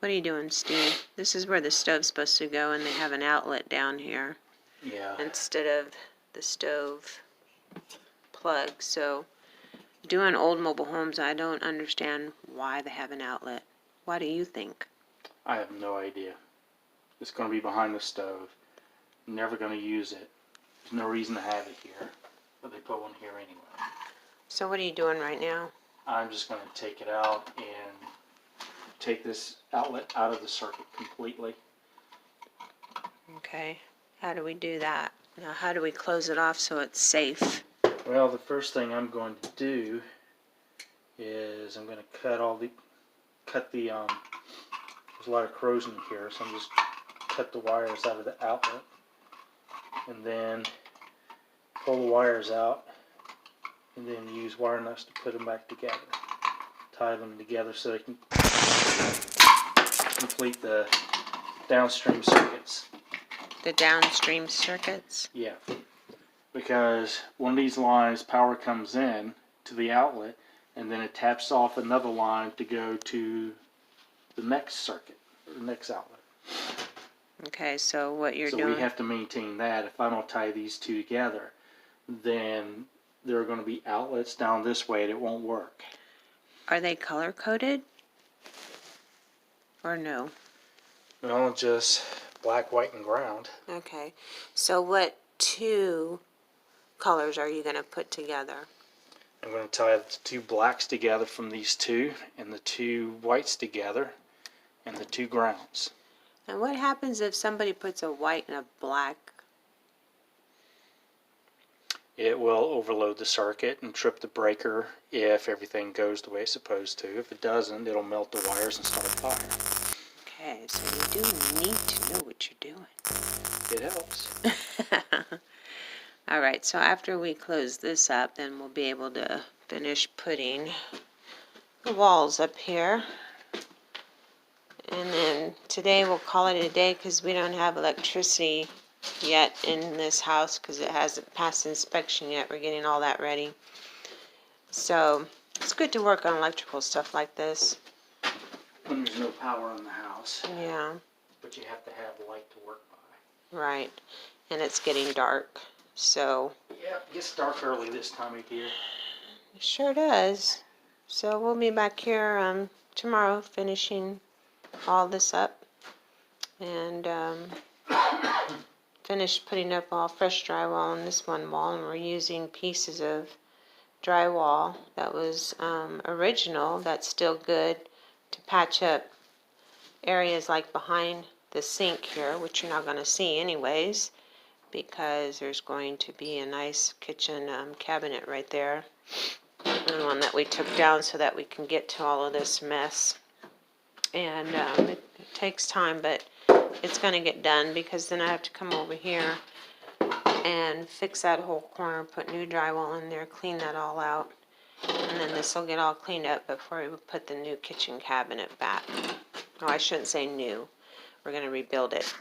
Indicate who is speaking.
Speaker 1: What are you doing, Steve? This is where the stove's supposed to go, and they have an outlet down here.
Speaker 2: Yeah.
Speaker 1: Instead of the stove plug. So, doing old mobile homes, I don't understand why they have an outlet. Why do you think?
Speaker 2: I have no idea. It's going to be behind the stove. Never going to use it. There's no reason to have it here. But they put one here anyway.
Speaker 1: So what are you doing right now?
Speaker 2: I'm just going to take it out and take this outlet out of the circuit completely.
Speaker 1: Okay. How do we do that? Now, how do we close it off so it's safe?
Speaker 2: Well, the first thing I'm going to do is I'm going to cut the there's a lot of corrosion here, so I'm just cut the wires out of the outlet and then pull the wires out and then use wire nuts to put them back together. Tie them together so they can complete the downstream circuits.
Speaker 1: The downstream circuits?
Speaker 2: Yeah. Because one of these lines, power comes in to the outlet and then it taps off another line to go to the next circuit, or the next outlet.
Speaker 1: Okay, so what you're
Speaker 2: So
Speaker 1: doing...
Speaker 2: we have to maintain that. If I don't tie these two together, then there are going to be outlets down this way and it won't work.
Speaker 1: Are they color-coded? Or no?
Speaker 2: Well, just black, white, and ground.
Speaker 1: Okay, so what two colors are you going to put together?
Speaker 2: I'm going to tie the two blacks together from these two, and the two whites together, and the two grounds.
Speaker 1: And what happens if somebody puts a white and a black?
Speaker 2: It will overload the circuit and trip the breaker if everything goes the way it's supposed to. If it doesn't, it'll melt the wires and start a fire.
Speaker 1: Okay, so you do need to know what you're doing.
Speaker 2: It helps.
Speaker 1: Alright, so after we close this up, then we'll be able to finish putting the walls up here. And then today we'll call it a day because we don't have electricity yet in this house because it hasn't passed inspection yet. We're getting all that ready. So it's good to work on electrical stuff like this.
Speaker 2: When there's no power in the house.
Speaker 1: Yeah.
Speaker 2: But you have to have light to work by.
Speaker 1: Right. And it's getting dark. So.
Speaker 2: Yeah, it gets dark early this time of year.
Speaker 1: It sure does. So we'll be back here tomorrow finishing all this up. And finish putting up all fresh drywall on this one wall. And we're using pieces of drywall that was original, that's still good, to patch up areas like behind the sink here, which you're not going to see anyways, because there's going to be a nice kitchen cabinet right there, and one that we took down so that we can get to all of this mess. And it takes time, but it's going to get done, because then I have to come over here and fix that whole corner, put new drywall in there, clean that all out, and then this will get all cleaned up before we put the new kitchen cabinet back. Oh, I shouldn't say new. We're going to rebuild it.